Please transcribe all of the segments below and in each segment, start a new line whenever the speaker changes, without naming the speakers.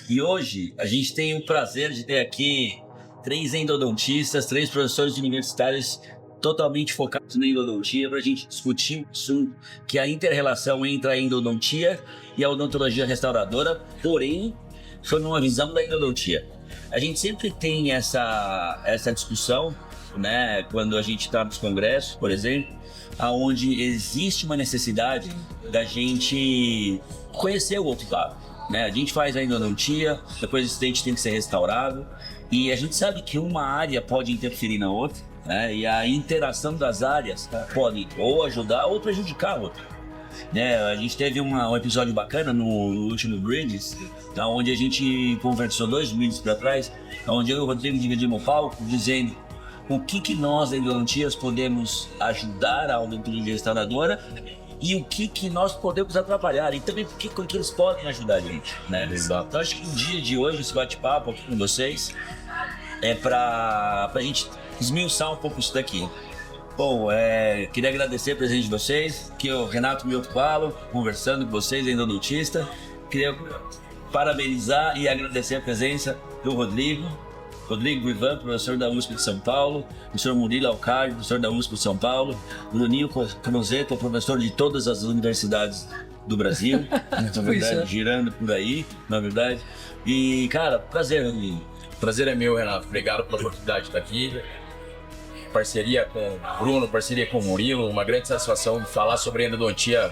E hoje a gente tem o prazer de ter aqui 3 endodontistas, 3 professores universitários totalmente focados na endodontia para a gente discutir um assunto que é a inter-relação entre a endodontia e a odontologia restauradora, porém, sob uma visão da endodontia. A gente sempre tem essa discussão, né, quando a gente está nos congressos, por exemplo, onde existe uma necessidade da gente conhecer o outro lado. Né? A gente faz a endodontia, depois esse dente tem que ser restaurado e a gente sabe que uma área pode interferir na outra, né? E a interação das áreas pode ou ajudar ou prejudicar a outra. Né? A gente teve um episódio bacana no último Bridges, onde a gente conversou 2 vídeos para trás, onde eu e o Rodrigo dividimos o palco dizendo o que nós, endodontias, podemos ajudar a odontologia restauradora e o que nós podemos atrapalhar, e também com que eles podem ajudar a gente, né? Exato. Então acho que o dia de hoje, esse bate-papo aqui com vocês, é pra gente esmiuçar um pouco isso daqui. Bom, queria agradecer a presença de vocês, que o Renato Miottopalo, conversando com vocês, endodontista. Queria parabenizar e agradecer a presença do Rodrigo Ivan, professor da USP de São Paulo, o senhor Murilo Alcari, professor da USP de São Paulo, o Bruninho Cruzeta, professor de todas as universidades do Brasil, na verdade, girando por aí, na verdade. E, cara, prazer, Rodrigo.
Prazer é meu, Renato. Obrigado pela oportunidade de estar aqui. Parceria com o Bruno, parceria com o Murilo, uma grande satisfação de falar sobre endodontia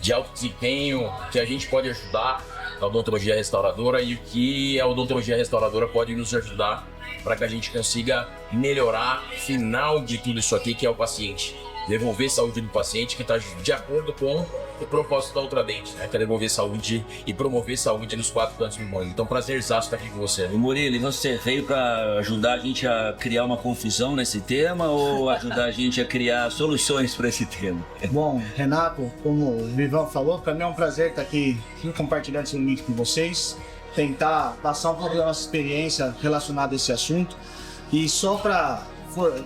de alto desempenho, que a gente pode ajudar a odontologia restauradora e o que a odontologia restauradora pode nos ajudar para que a gente consiga melhorar o final de tudo isso aqui, que é o paciente. Devolver saúde do paciente, que está de acordo com o propósito da Ultradent, né? Que é devolver saúde e promover saúde nos 4 cantos do mundo. Então, prazerzaço estar aqui com você.
E Murilo, e você veio para ajudar a gente a criar uma confusão nesse tema ou ajudar a gente a criar soluções para esse tema?
Bom, Renato, como o Vivan falou, para mim é um prazer estar aqui compartilhando esse momento com vocês, tentar passar um pouco da nossa experiência relacionada a esse assunto. E só para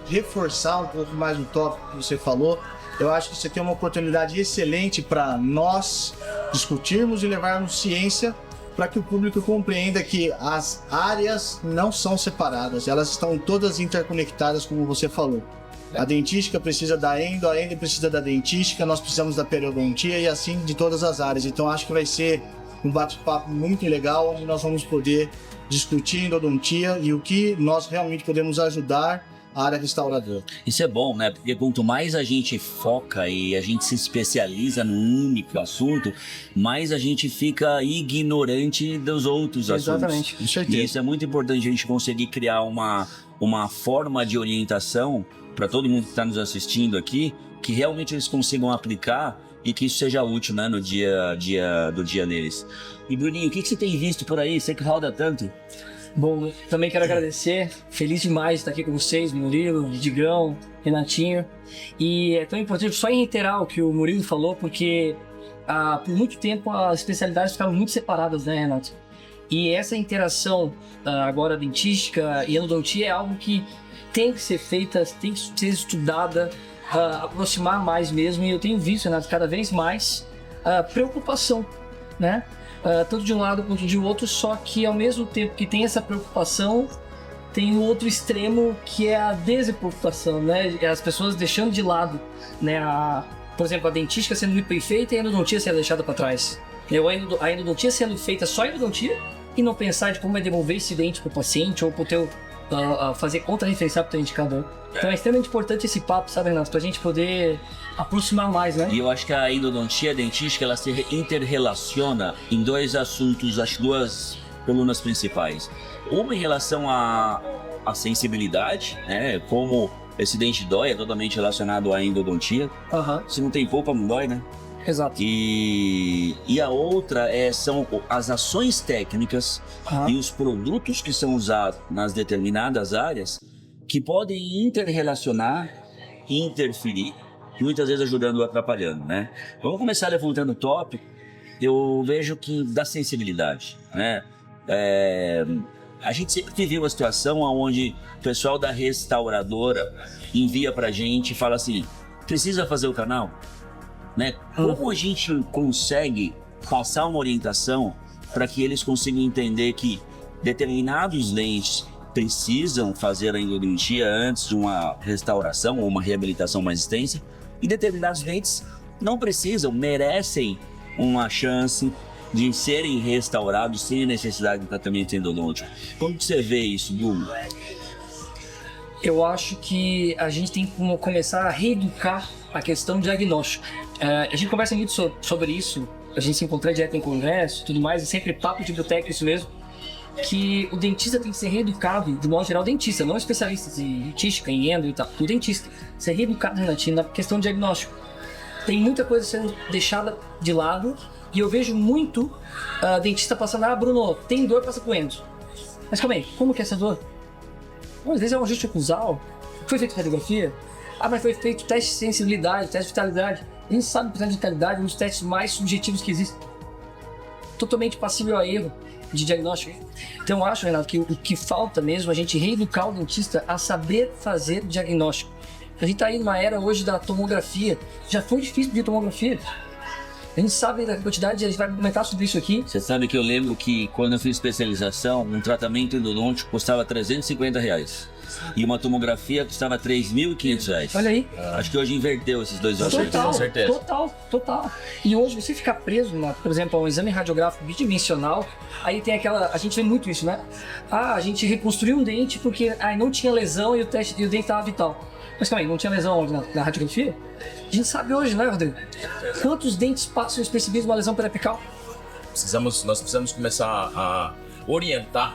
reforçar um pouco mais o tópico que você falou, eu acho que isso aqui é uma oportunidade excelente para nós discutirmos e levarmos ciência para que o público compreenda que as áreas não são separadas, elas estão todas interconectadas, como você falou. A dentística precisa da endo, a endo precisa da dentística, nós precisamos da periodontia e assim de todas as áreas. Então acho que vai ser um bate-papo muito legal, onde nós vamos poder discutir endodontia e o que nós realmente podemos ajudar a área restauradora.
Isso é bom, né? Porque quanto mais a gente foca e a gente se especializa num único assunto, mais a gente fica ignorante dos outros assuntos.
Exatamente, com certeza.
E isso é muito importante, a gente conseguir criar uma forma de orientação para todo mundo que está nos assistindo aqui, que realmente eles consigam aplicar e que isso seja útil, né, no dia a dia deles. E Bruninho, o que você tem visto por aí? Você que roda tanto?
Bom, também quero agradecer, feliz demais de estar aqui com vocês, Murilo, Digão, Renatinho. E é tão importante só reiterar o que o Murilo falou, porque por muito tempo as especialidades ficaram muito separadas, né, Renato? E essa interação agora dentística e endodontia é algo que tem que ser feita, tem que ser estudada, aproximar mais mesmo. E eu tenho visto, Renato, cada vez mais preocupação, né? Tanto de um lado quanto de outro, só que ao mesmo tempo que tem essa preocupação, tem o outro extremo que é a despreocupação, né? As pessoas deixando de lado, né? Por exemplo, a dentística sendo muito bem feita e a endodontia sendo deixada para trás. A endodontia sendo feita só endodontia e não pensar de como é devolver esse dente para o paciente ou para o teu fazer contra-referenciar para o teu indicador. Então é extremamente importante esse papo, sabe, Renato? Pra gente poder aproximar mais, né?
E eu acho que a endodontia, a dentística, ela se interrelaciona em 2 assuntos, as 2 colunas principais. Uma em relação à sensibilidade, né? Como esse dente dói, é totalmente relacionado à endodontia. Se não tem polpa, não dói, né?
Exato.
E a outra são as ações técnicas e os produtos que são usados nas determinadas áreas que podem interrelacionar, interferir e muitas vezes ajudando ou atrapalhando, né? Vamos começar levantando o tópico. Eu vejo que da sensibilidade, né? A gente sempre viveu uma situação onde o pessoal da restauradora envia pra gente e fala assim, precisa fazer o canal? Né? Como a gente consegue passar uma orientação para que eles consigam entender que determinados dentes precisam fazer a endodontia antes de uma restauração ou uma reabilitação mais extensa e determinados dentes não precisam, merecem uma chance de serem restaurados sem necessidade de tratamento endodôntico. Como que você vê isso, Bruno?
Eu acho que a gente tem que começar a reeducar a questão diagnóstica. A gente conversa muito sobre isso, a gente se encontra direto em congresso e tudo mais, é sempre papo de boteco, isso mesmo, que o dentista tem que ser reeducado, de modo geral, o dentista, não especialista em dentística, em endo e tal, o dentista, ser reeducado, Renatinho, na questão diagnóstica. Tem muita coisa sendo deixada de lado e eu vejo muito dentista passando, Bruno, tem dor, passa pro endo. Mas calma aí, como que é essa dor? Às vezes é um ajuste oclusal, foi feito radiografia, mas foi feito teste de sensibilidade, teste de vitalidade. A gente sabe que o teste de vitalidade é um dos testes mais subjetivos que existem. Totalmente passível a erro de diagnóstico. Então eu acho, Renato, que o que falta mesmo é a gente reeducar o dentista a saber fazer diagnóstico. A gente está aí numa era hoje da tomografia. Já foi difícil pedir tomografia. A gente sabe da quantidade, a gente vai comentar sobre isso aqui.
Você sabe que eu lembro que quando eu fiz especialização, um tratamento endodôntico custava R$350 e uma tomografia custava R$3.500.
Olha aí.
Acho que hoje inverteu esses dois valores.
Com certeza.
Total. E hoje você ficar preso, por exemplo, a um exame radiográfico bidimensional, aí tem aquela, a gente vê muito isso, né? A gente reconstruiu um dente porque não tinha lesão e o dente estava vital. Mas calma aí, não tinha lesão na radiografia? A gente sabe hoje, né, Rodrigo? Quantos dentes passam despercebidos uma lesão periapical?
Nós precisamos começar a orientar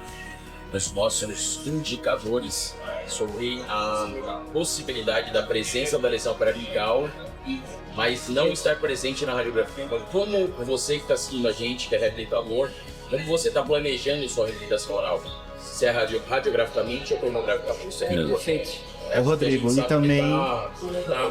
os nossos indicadores sobre a possibilidade da presença da lesão periapical, mas não estar presente na radiografia. Como você que está assistindo a gente, que é reabilitador, como você está planejando sua reabilitação oral? Se é radiograficamente ou tomograficamente?
Perfeito.
Rodrigo, e também...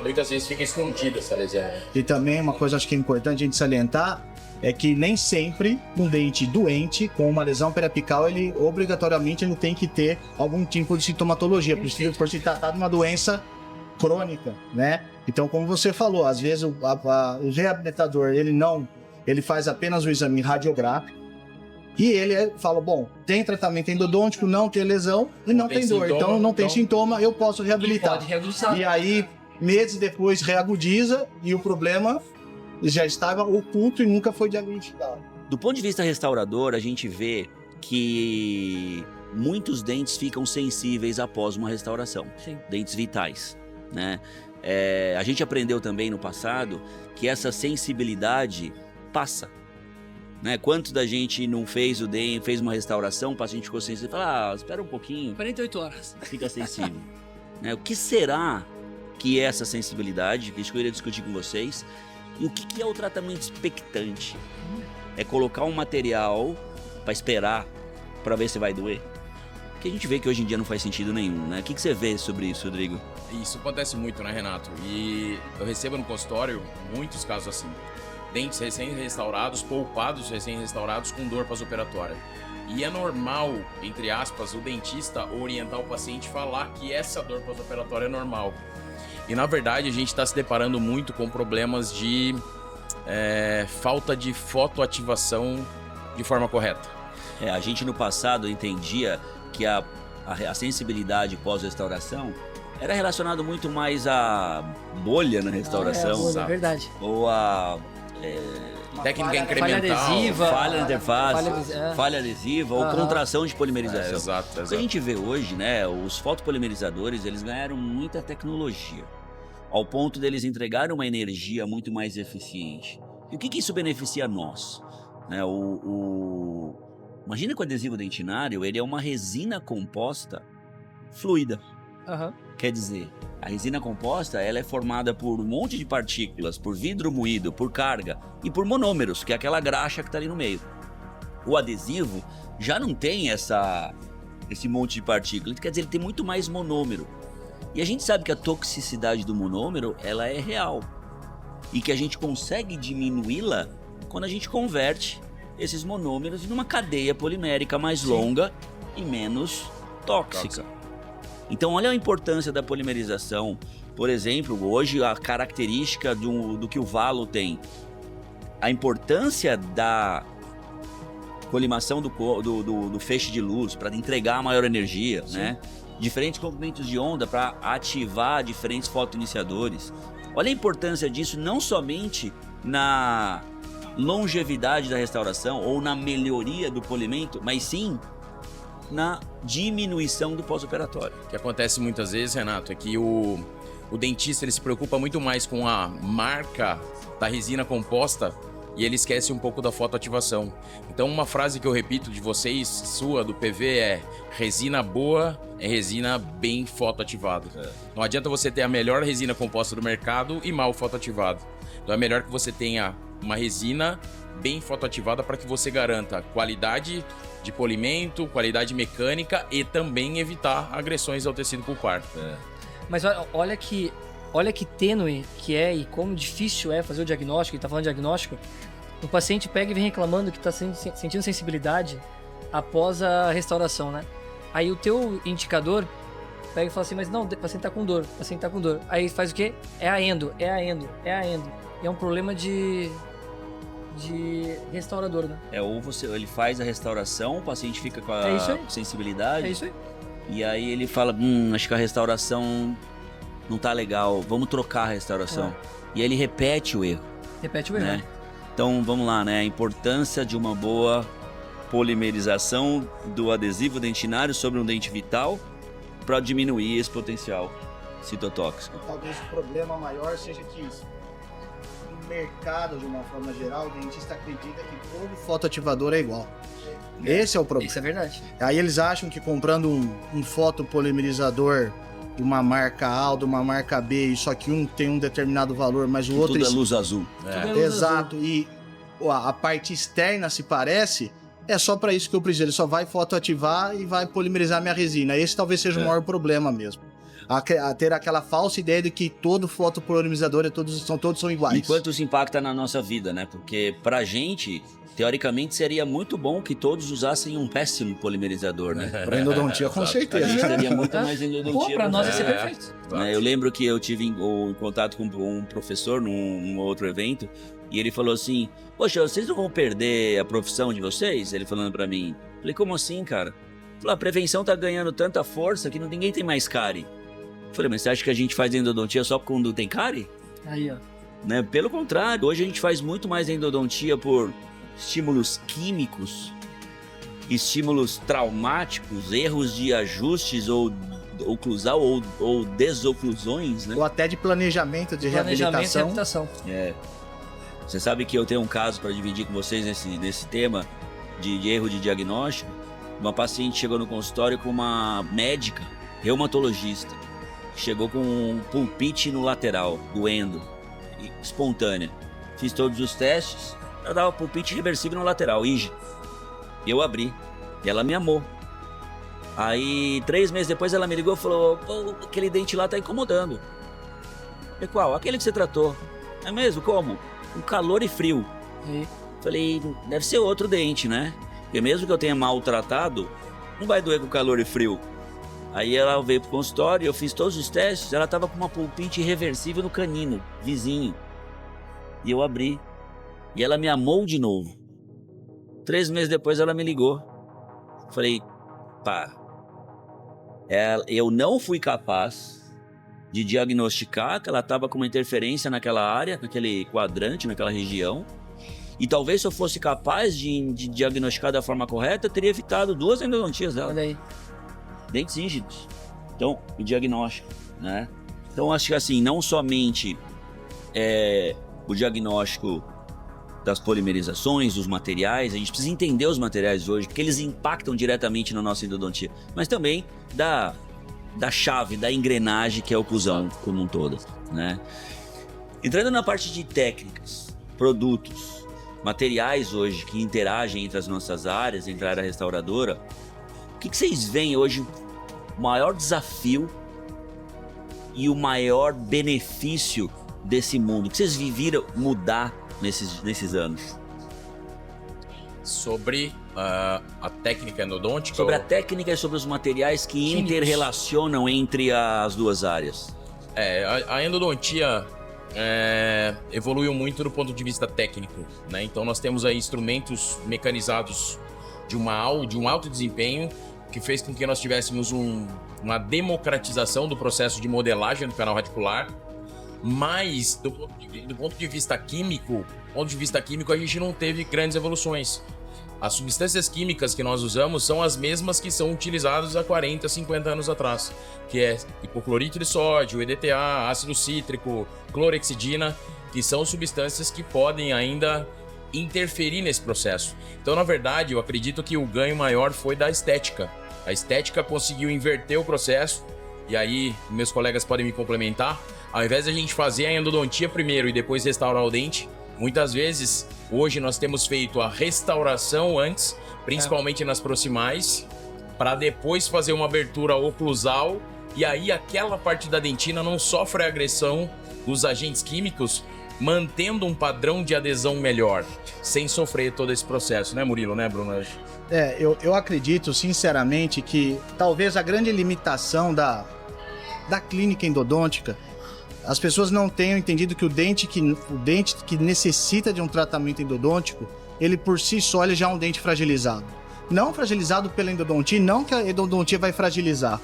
muitas vezes fica escondida essa lesão.
E também uma coisa acho que é importante a gente salientar é que nem sempre um dente doente com uma lesão periapical, ele obrigatoriamente ele tem que ter algum tipo de sintomatologia, precisa por se tratar de uma doença crônica, né? Então, como você falou, às vezes o reabilitador ele faz apenas o exame radiográfico e ele fala, bom, tem tratamento endodôntico, não tem lesão e não tem dor,
sintoma,
então não tem sintoma, eu posso reabilitar.
Pode reabilitar.
E aí, meses depois, reagudiza e o problema já estava oculto e nunca foi diagnosticado.
Do ponto de vista restaurador, a gente vê que muitos dentes ficam sensíveis após uma restauração.
Sim.
Dentes vitais, né? A gente aprendeu também no passado que essa sensibilidade passa. Né? Quantos da gente não fez o dente, fez uma restauração, o paciente ficou sensível e fala, espera um pouquinho.
48 horas.
Fica sensível. Né? O que será que é essa sensibilidade? Isso que eu iria discutir com vocês. E o que é o tratamento expectante? É colocar um material para esperar, para ver se vai doer? Porque a gente vê que hoje em dia não faz sentido nenhum, né? O que você vê sobre isso, Rodrigo?
Isso acontece muito, né, Renato? E eu recebo no consultório muitos casos assim. Dentes recém-restaurados, poupados recém-restaurados com dor pós-operatória. E é normal, entre aspas, o dentista orientar o paciente e falar que essa dor pós-operatória é normal. E na verdade a gente está se deparando muito com problemas de falta de fotoativação de forma correta.
A gente no passado entendia que a sensibilidade pós-restauração era relacionado muito mais à bolha na restauração.
É verdade.
Ou a
técnica
falha
incremental,
adesiva,
falha na interface,
falha
falha adesiva ou contração de polimerização.
Exato.
O que a gente vê hoje, né, os fotopolimerizadores, eles ganharam muita tecnologia, ao ponto deles entregarem uma energia muito mais eficiente. E o que isso beneficia a nós? Né, Imagina que o adesivo dentinário, ele é uma resina composta fluida. Quer dizer, a resina composta ela é formada por um monte de partículas, por vidro moído, por carga e por monômeros, que é aquela graxa que está ali no meio. O adesivo já não tem esse monte de partículas, quer dizer, ele tem muito mais monômero. E a gente sabe que a toxicidade do monômero ela é real e que a gente consegue diminuí-la quando a gente converte esses monômeros numa cadeia polimérica mais longa e menos tóxica. Então, olha a importância da polimerização. Por exemplo, hoje a característica do que o Valo tem. A importância da colimação do feixe de luz para entregar maior energia, né? Diferentes comprimentos de onda para ativar diferentes fotoiniciadores. Olha a importância disso não somente na longevidade da restauração ou na melhoria do polimento, mas sim na diminuição do pós-operatório.
O que acontece muitas vezes, Renato, é que o dentista ele se preocupa muito mais com a marca da resina composta e ele esquece um pouco da fotoativação. Então uma frase que eu repito de vocês, sua, do PV, é: resina boa é resina bem fotoativada. Não adianta você ter a melhor resina composta do mercado e mal fotoativada. Então é melhor que você tenha uma resina bem fotoativada para que você garanta qualidade de polimento, qualidade mecânica e também evitar agressões ao tecido pulpar.
Mas olha que tênue que é e como difícil é fazer o diagnóstico. Ele tá falando de diagnóstico. O paciente pega e vem reclamando que está sentindo sensibilidade após a restauração, né? Aí o teu indicador pega e fala assim, mas não, o paciente tá com dor, Aí faz o quê? É a endo. E é um problema de restaurador, né?
Ou ele faz a restauração, o paciente fica com a sensibilidade.
É isso aí.
E aí ele fala, acho que a restauração não tá legal, vamos trocar a restauração. E aí ele repete o erro. Né? Então vamos lá, né? A importância de uma boa polimerização do adesivo dentinário sobre um dente vital para diminuir esse potencial citotóxico.
Talvez o problema maior seja que no mercado, de uma forma geral, o dentista acredita que todo fotoativador é igual. Esse é o problema.
Isso é verdade.
Aí eles acham que comprando um fotopolimerizador de uma marca A ou de uma marca B, e só que um tem um determinado valor, mas o outro...
Tudo é luz azul.
Exato. E a parte externa se parece, é só para isso que eu preciso. Ele só vai fotoativar e vai polimerizar minha resina. Esse talvez seja o maior problema mesmo. A ter aquela falsa ideia de que todo fotopolimerizador todos são iguais.
E quanto isso impacta na nossa vida, né? Porque pra gente, teoricamente, seria muito bom que todos usassem um péssimo polimerizador, né?
Pra endodontia, com certeza.
A gente teria muito mais endodontia.
Pra nós ia ser perfeito.
Eu lembro que eu tive em contato com um professor num outro evento, e ele falou assim, poxa, vocês não vão perder a profissão de vocês? Ele falando pra mim. Falei, como assim, cara? Falei, a prevenção tá ganhando tanta força que ninguém tem mais cárie. Falei, mas você acha que a gente faz endodontia só quando tem cárie?
Aí, ó.
Né? Pelo contrário, hoje a gente faz muito mais endodontia por estímulos químicos, estímulos traumáticos, erros de ajustes ou oclusal ou desoclusões, né?
Ou até de planejamento de reabilitação.
Você sabe que eu tenho um caso para dividir com vocês nesse tema de erro de diagnóstico. Uma paciente chegou no consultório com uma médica, reumatologista. Chegou com um pulpite no lateral, doendo, espontânea. Fiz todos os testes, ela dava pulpite reversível no lateral, IGE. Eu abri, e ela me amou. Aí, 3 meses depois, ela me ligou e falou, pô, aquele dente lá tá incomodando. Eu falei, qual? Aquele que você tratou. É mesmo? Como? Com calor e frio. Falei, deve ser outro dente, né? Porque mesmo que eu tenha maltratado, não vai doer com calor e frio. Aí ela veio pro consultório, eu fiz todos os testes, ela tava com uma pulpite irreversível no canino, vizinho. E eu abri. E ela me amou de novo. 3 meses depois ela me ligou. Falei, pá, eu não fui capaz de diagnosticar que ela tava com uma interferência naquela área, naquele quadrante, naquela região. E talvez se eu fosse capaz de diagnosticar da forma correta, eu teria evitado 2 endodontias dela.
Olha aí.
Dentes rígidos. Então, o diagnóstico, né? Então, acho que assim, não somente o diagnóstico das polimerizações, dos materiais, a gente precisa entender os materiais hoje, porque eles impactam diretamente na nossa endodontia, mas também da chave, da engrenagem que é a oclusão como um todo, né? Entrando na parte de técnicas, produtos, materiais hoje que interagem entre as nossas áreas, entre a área restauradora, o que vocês veem hoje o maior desafio e o maior benefício desse mundo? O que vocês viram mudar nesses anos?
sobre a técnica endodôntica.
Sobre a técnica e sobre os materiais que
Químicos.
interrelacionam entre as duas áreas.
A endodontia evoluiu muito do ponto de vista técnico, né? Então nós temos aí instrumentos mecanizados de um alto desempenho, que fez com que nós tivéssemos uma democratização do processo de modelagem do canal radicular, mas do ponto de vista químico, a gente não teve grandes evoluções. As substâncias químicas que nós usamos são as mesmas que são utilizadas há 40, 50 anos atrás, que é hipoclorito de sódio, EDTA, ácido cítrico, clorexidina, que são substâncias que podem ainda interferir nesse processo. Então, na verdade, eu acredito que o ganho maior foi da estética. A estética conseguiu inverter o processo, e aí meus colegas podem me complementar. Ao invés de a gente fazer a endodontia primeiro e depois restaurar o dente, muitas vezes, hoje nós temos feito a restauração antes, principalmente nas proximais, para depois fazer uma abertura oclusal, e aí aquela parte da dentina não sofre a agressão dos agentes químicos, mantendo um padrão de adesão melhor, sem sofrer todo esse processo, né, Murilo, né, Bruno?
Eu acredito, sinceramente, que talvez a grande limitação da clínica endodôntica, as pessoas não tenham entendido que o dente que necessita de um tratamento endodôntico, ele por si só ele já é um dente fragilizado. Não fragilizado pela endodontia, não que a endodontia vai fragilizar,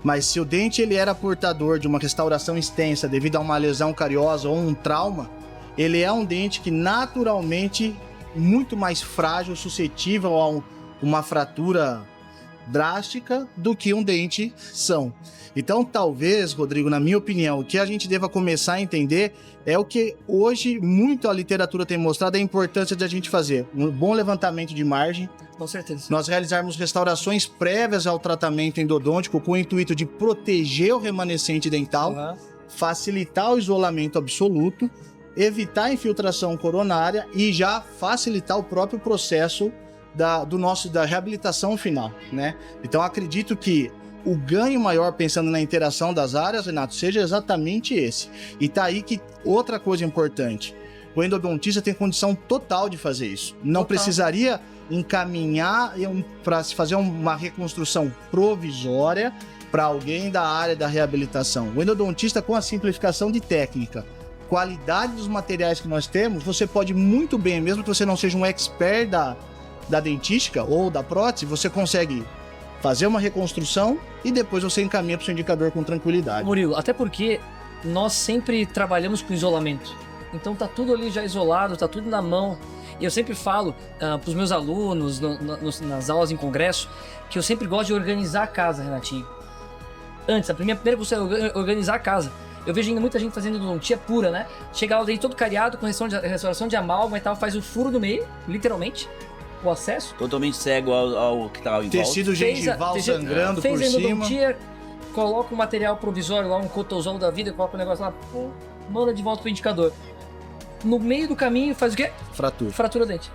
mas se o dente ele era portador de uma restauração extensa devido a uma lesão cariosa ou um trauma, ele é um dente que naturalmente muito mais frágil, suscetível a uma fratura drástica do que um dente são. Então, talvez, Rodrigo, na minha opinião, o que a gente deva começar a entender é o que hoje muito a literatura tem mostrado, a importância de a gente fazer um bom levantamento de margem.
Com certeza.
Nós realizarmos restaurações prévias ao tratamento endodôntico com o intuito de proteger o remanescente dental, facilitar o isolamento absoluto, evitar a infiltração coronária e já facilitar o próprio processo da reabilitação final, né? Então, acredito que o ganho maior, pensando na interação das áreas, Renato, seja exatamente esse. E tá aí que outra coisa importante, o endodontista tem condição total de fazer isso. Não precisaria encaminhar para se fazer uma reconstrução provisória para alguém da área da reabilitação. O endodontista, com a simplificação de técnica, qualidade dos materiais que nós temos, você pode muito bem, mesmo que você não seja um expert da dentística ou da prótese, você consegue fazer uma reconstrução e depois você encaminha para o seu indicador com tranquilidade.
Murilo, até porque nós sempre trabalhamos com isolamento. Então tá tudo ali já isolado, tá tudo na mão. E eu sempre falo para os meus alunos, nas aulas em congresso, que eu sempre gosto de organizar a casa, Renatinho. Antes, a primeira coisa é organizar a casa. Eu vejo ainda muita gente fazendo endodontia pura, né? Chega lá o dente todo cariado, com restauração de amálgama e tal, faz o furo no meio, literalmente, o acesso.
Totalmente cego ao que tá em volta.
Tecido gengival sangrando por cima.
Fez a endodontia, coloca um material provisório lá, um cotozol da vida, coloca o negócio lá, pum, manda de volta pro indicador. No meio do caminho faz o quê? Fratura o dente.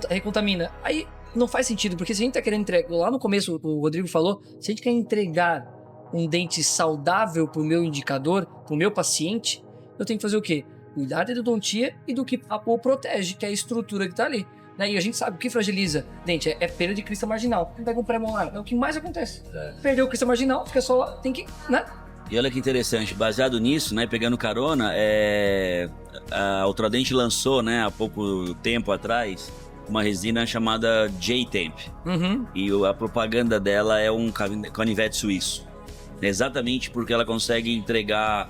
Recontamina. Aí não faz sentido, porque se a gente tá querendo entregar, lá no começo o Rodrigo falou, se a gente quer entregar um dente saudável pro meu indicador, pro meu paciente, eu tenho que fazer o quê? Cuidar da endodontia e do que o protege, que é a estrutura que tá ali. Né? E a gente sabe o que fragiliza dente é perda de crista marginal. Pega um pré-molar, é o que mais acontece. Perdeu a crista marginal, fica só lá, tem que, né?
E olha que interessante, baseado nisso, né, pegando carona, a Ultradent lançou, né, há pouco tempo atrás, uma resina chamada J-Temp. E a propaganda dela é um canivete suíço. Exatamente porque ela consegue entregar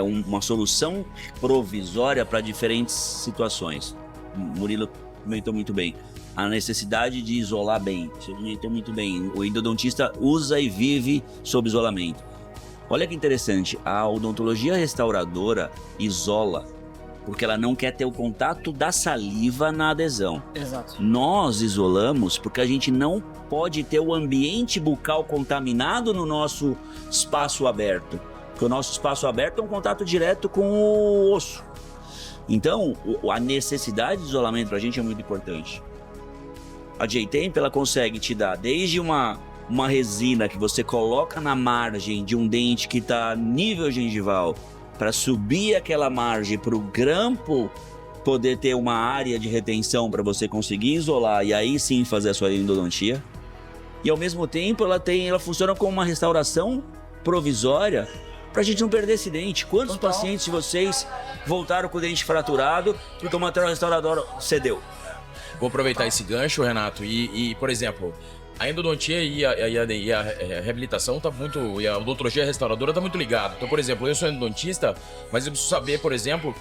uma solução provisória para diferentes situações. Murilo comentou muito bem. A necessidade de isolar bem. Você comentou muito bem. O endodontista usa e vive sob isolamento. Olha que interessante. A odontologia restauradora isola porque ela não quer ter o contato da saliva na adesão.
Exato.
Nós isolamos porque a gente não pode ter o ambiente bucal contaminado no nosso espaço aberto. Porque o nosso espaço aberto é um contato direto com o osso. Então, a necessidade de isolamento para a gente é muito importante. A J-Temp, ela consegue te dar desde uma resina que você coloca na margem de um dente que está nível gengival, para subir aquela margem para o grampo poder ter uma área de retenção para você conseguir isolar e aí sim fazer a sua endodontia. E ao mesmo tempo ela funciona como uma restauração provisória pra gente não perder esse dente. Quantos pacientes de vocês voltaram com o dente fraturado porque o material restaurador cedeu?
Vou aproveitar esse gancho, Renato, e por exemplo, a endodontia e a reabilitação tá muito, e a odontologia restauradora tá muito ligado. Então, por exemplo, eu sou endodontista, mas eu preciso saber, por exemplo,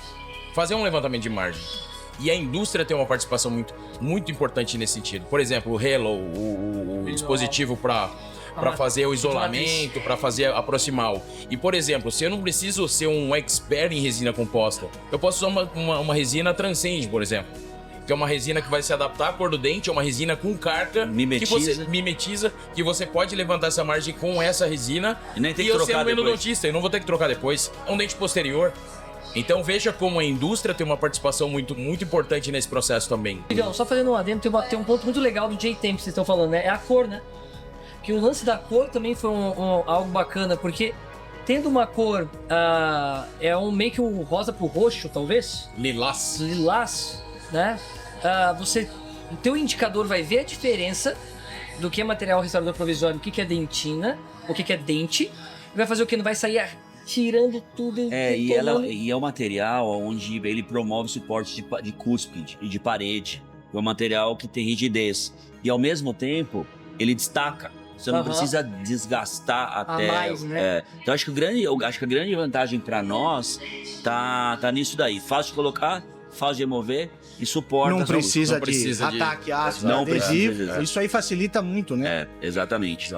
fazer um levantamento de margem. E a indústria tem uma participação muito importante nesse sentido. Por exemplo, o Halo, o dispositivo para fazer o isolamento, para fazer a proximal. E, por exemplo, se eu não preciso ser um expert em resina composta, eu posso usar uma resina Transcend, por exemplo. Que é uma resina que vai se adaptar à cor do dente, é uma resina com carga, mimetiza, que você pode levantar essa margem com essa resina.
E nem tem
que
que
eu
trocar
sendo um
depois.
endodontista, eu não vou ter que trocar depois. É um dente posterior. Então veja como a indústria tem uma participação muito importante nesse processo também.
Legal, só fazendo um adendo, tem um ponto muito legal do J-Temp que vocês estão falando, né? É a cor, né? Que o lance da cor também foi algo bacana, porque tendo uma cor, meio que um rosa pro roxo, talvez? Lilás, né? O teu indicador vai ver a diferença do que é material restaurador provisório, o que é dentina, o que é dente, e vai fazer o que? Não vai sair tirando tudo.
E é um material onde ele promove suporte de cúspide e de parede. É um material que tem rigidez. E ao mesmo tempo, ele destaca. Você não precisa desgastar até.
Mais, né?
Então acho que a grande vantagem para nós tá nisso daí. Fácil de colocar, fácil de remover e suporta.
Não
a saúde.
precisa de ataque ácido,
Não
adesivo.
precisa.
Isso aí facilita muito, né?
Exatamente.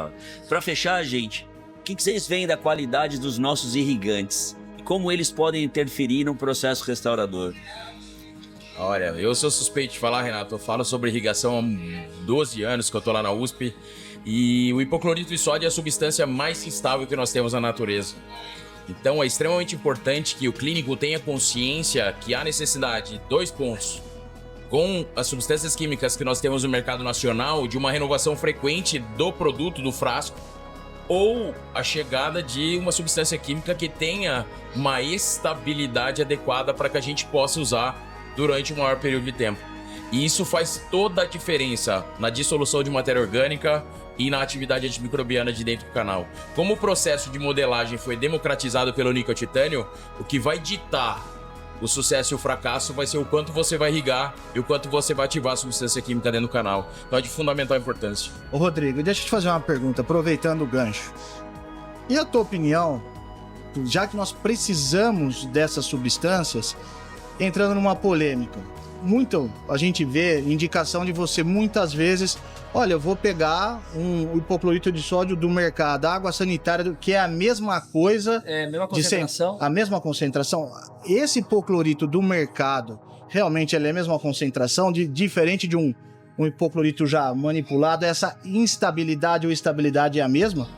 Para fechar, gente, o que vocês veem da qualidade dos nossos irrigantes? E como eles podem interferir no processo restaurador?
Olha, eu sou suspeito de falar, Renato. Eu falo sobre irrigação há 12 anos que eu tô lá na USP. E o hipoclorito de sódio é a substância mais instável que nós temos na natureza. Então é extremamente importante que o clínico tenha consciência que há necessidade de 2 pontos. Com as substâncias químicas que nós temos no mercado nacional, de uma renovação frequente do produto, do frasco, ou a chegada de uma substância química que tenha uma estabilidade adequada para que a gente possa usar durante um maior período de tempo. E isso faz toda a diferença na dissolução de matéria orgânica e na atividade antimicrobiana de dentro do canal. Como o processo de modelagem foi democratizado pelo níquel titânio, o que vai ditar o sucesso e o fracasso vai ser o quanto você vai irrigar e o quanto você vai ativar a substância química dentro do canal. Então é de fundamental importância.
Ô Rodrigo, deixa eu te fazer uma pergunta, aproveitando o gancho. E a tua opinião, já que nós precisamos dessas substâncias, entrando numa polêmica, a gente vê indicação de você muitas vezes, olha, eu vou pegar um hipoclorito de sódio do mercado, água sanitária, que é a mesma coisa.
É a mesma concentração.
A mesma concentração. Esse hipoclorito do mercado, realmente ele é a mesma concentração, diferente de um hipoclorito já manipulado, essa instabilidade ou estabilidade é a mesma?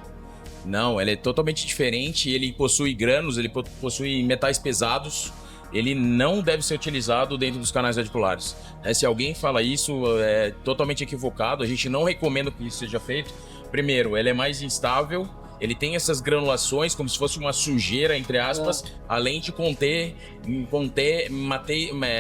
Não, ele é totalmente diferente, ele possui grânulos, ele possui metais pesados. Ele não deve ser utilizado dentro dos canais radiculares. Se alguém fala isso, é totalmente equivocado. A gente não recomenda que isso seja feito. Primeiro, ele é mais instável. Ele tem essas granulações, como se fosse uma sujeira, entre aspas, além de conter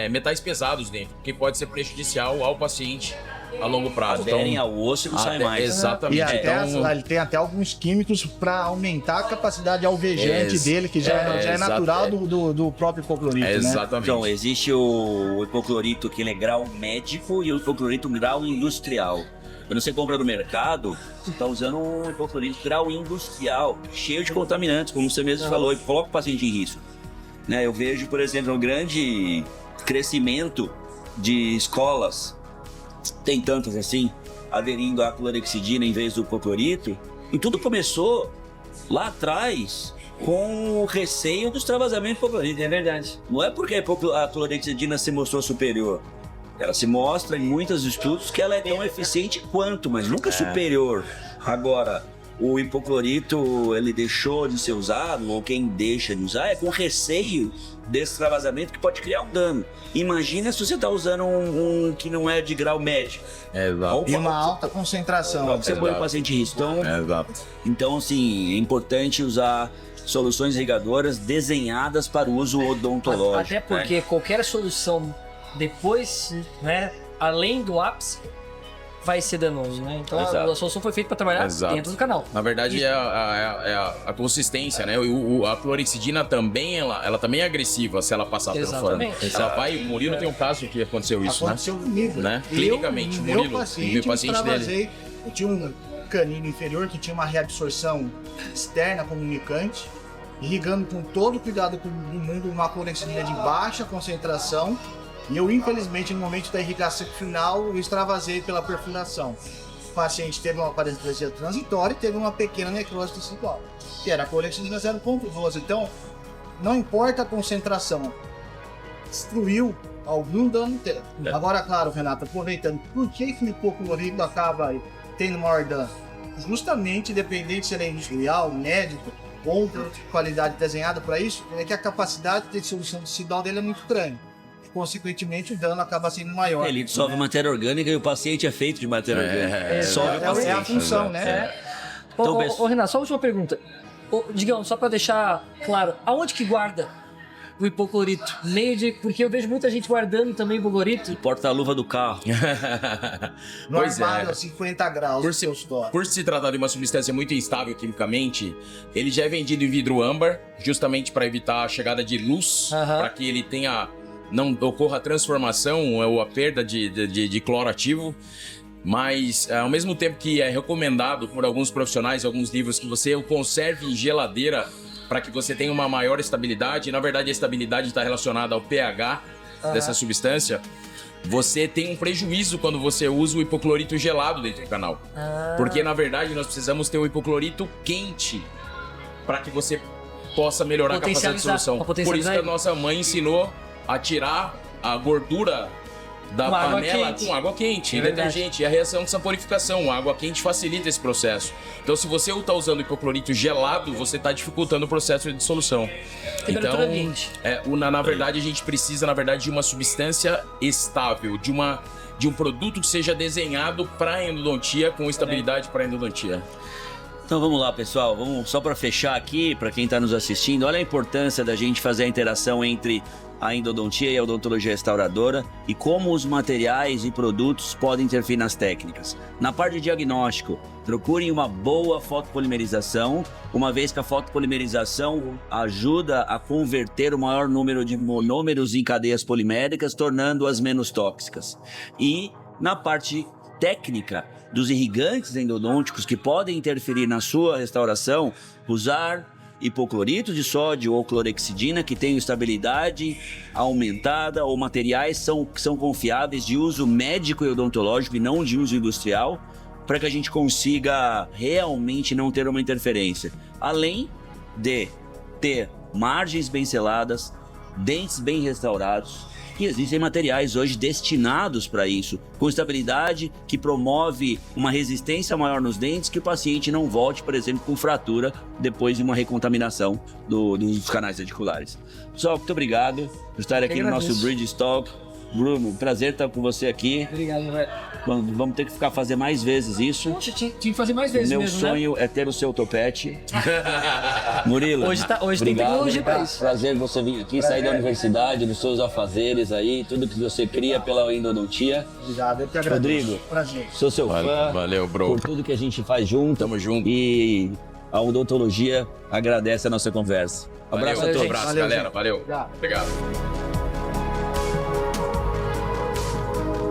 metais pesados dentro, que pode ser prejudicial ao paciente a longo prazo.
Aderem ao osso e não sai mais.
Exatamente.
E ele tem até alguns químicos para aumentar a capacidade alvejante dele, que já é natural do próprio hipoclorito, né?
Exatamente.
Então, existe o hipoclorito que ele é grau médico e o hipoclorito grau industrial. Quando você compra no mercado, você está usando um hipoclorito grau industrial, cheio de contaminantes, como você mesmo falou, e coloca o paciente em risco. Né? Eu vejo, por exemplo, um grande crescimento de escolas, tem tantas assim, aderindo à clorexidina em vez do hipoclorito, e tudo começou lá atrás com o receio dos travasamentos do hipoclorito.
É verdade.
Não é porque a clorexidina se mostrou superior. Ela se mostra em muitos estudos que ela é tão eficiente quanto, mas nunca superior. Agora, o hipoclorito, ele deixou de ser usado, ou quem deixa de usar, é com receio desse extravasamento que pode criar um dano. Imagina se você está usando um que não é de grau médio.
E uma alta concentração.
Você põe o paciente em risco. Então, assim, é importante usar soluções irrigadoras desenhadas para o uso odontológico.
Até porque qualquer solução depois, né, além do ápice, vai ser danoso, né? Então
Exato.
a solução foi feita para trabalhar
Exato.
dentro do canal.
Na verdade, é a consistência, né? A clorexidina também, ela também é agressiva se ela passar pelo fora.
Exatamente.
Ela vai, o Murilo tem um caso que aconteceu isso,
Aconteceu comigo.
Né? Clinicamente,
meu
Murilo,
paciente,
o paciente dele.
eu tinha um canino inferior que tinha uma reabsorção externa comunicante, irrigando com todo o cuidado do mundo uma clorexidina de baixa concentração. E eu, infelizmente, no momento da irrigação final, eu extravasei pela perfuração. O paciente teve uma parestesia transitória e teve uma pequena necrose tecidual, que era a clorexidina 0,12. Então, não importa a concentração, destruiu algum dano inteiro. Agora, claro, Renato, aproveitando, por que o hipoclorito acaba tendo maior dano? Justamente, independente se ele é industrial, médico ou de qualidade desenhada para isso, é que a capacidade de dissolução tecidual dele é muito grande. Consequentemente, o dano acaba sendo maior.
Ele dissolve matéria orgânica e o paciente é feito de matéria orgânica. Dissolve o paciente.
É a função, né?
Então,
Ô, Renato, só a última pergunta. Digão, só para deixar claro, aonde que guarda o hipoclorito? Porque eu vejo muita gente guardando também hipoclorito.
Porta-luva do carro.
No
Pois
armário
é.
a 50 graus
Por
do seu store.
Por se tratar de uma substância muito instável quimicamente, ele já é vendido em vidro âmbar, justamente para evitar a chegada de luz, para que ele não ocorra a transformação ou a perda de cloro ativo. Mas, ao mesmo tempo que é recomendado por alguns profissionais, alguns livros, que você o conserve em geladeira para que você tenha uma maior estabilidade, na verdade a estabilidade está relacionada ao pH dessa substância, você tem um prejuízo quando você usa o hipoclorito gelado dentro do canal. Porque, na verdade, nós precisamos ter um hipoclorito quente para que você possa melhorar a capacidade de solução.
Pra
Por isso
potencializar
que a nossa mãe ensinou a tirar a gordura da
Com água
panela
quente.
com água quente,
É verdade.
detergente. E a reação de saponificação, a água quente facilita esse processo. Então, se você está usando hipoclorito gelado, você está dificultando o processo de dissolução.
Temperatura ambiente.
Na verdade, a gente precisa, de uma substância estável, de um produto que seja desenhado para endodontia, com estabilidade para endodontia.
Então vamos lá, pessoal. Só para fechar aqui, para quem está nos assistindo, olha a importância da gente fazer a interação entre a endodontia e a odontologia restauradora e como os materiais e produtos podem interferir nas técnicas. Na parte de diagnóstico, procurem uma boa fotopolimerização, uma vez que a fotopolimerização ajuda a converter o maior número de monômeros em cadeias poliméricas, tornando-as menos tóxicas. E na parte técnica dos irrigantes endodônticos que podem interferir na sua restauração, usar hipoclorito de sódio ou clorexidina que tenham estabilidade aumentada ou materiais que são confiáveis de uso médico e odontológico e não de uso industrial, para que a gente consiga realmente não ter uma interferência. Além de ter margens bem seladas, dentes bem restaurados. E existem materiais hoje destinados para isso, com estabilidade que promove uma resistência maior nos dentes, que o paciente não volte, por exemplo, com fratura depois de uma recontaminação dos canais radiculares. Pessoal, muito obrigado por estar aqui no nosso Bridge Talk. Bruno, prazer estar com você aqui.
Obrigado, velho.
Vamos ter que fazer mais vezes isso.
Poxa, tinha que fazer mais vezes
Meu
mesmo,
sonho é ter o seu topete. Murilo,
Hoje tem
obrigado.
tecnologia pra isso.
Prazer você vir aqui, sair da universidade, dos seus afazeres aí, tudo que você cria pela endodontia.
Obrigado, eu que agradeço.
Rodrigo,
Prazer.
sou seu fã.
Valeu, bro.
Por tudo que a gente faz junto.
Tamo junto.
E a odontologia agradece a nossa conversa. Abraço
Valeu,
a todos.
abraço,
Valeu,
galera.
gente.
Valeu.
Obrigado.
Obrigado.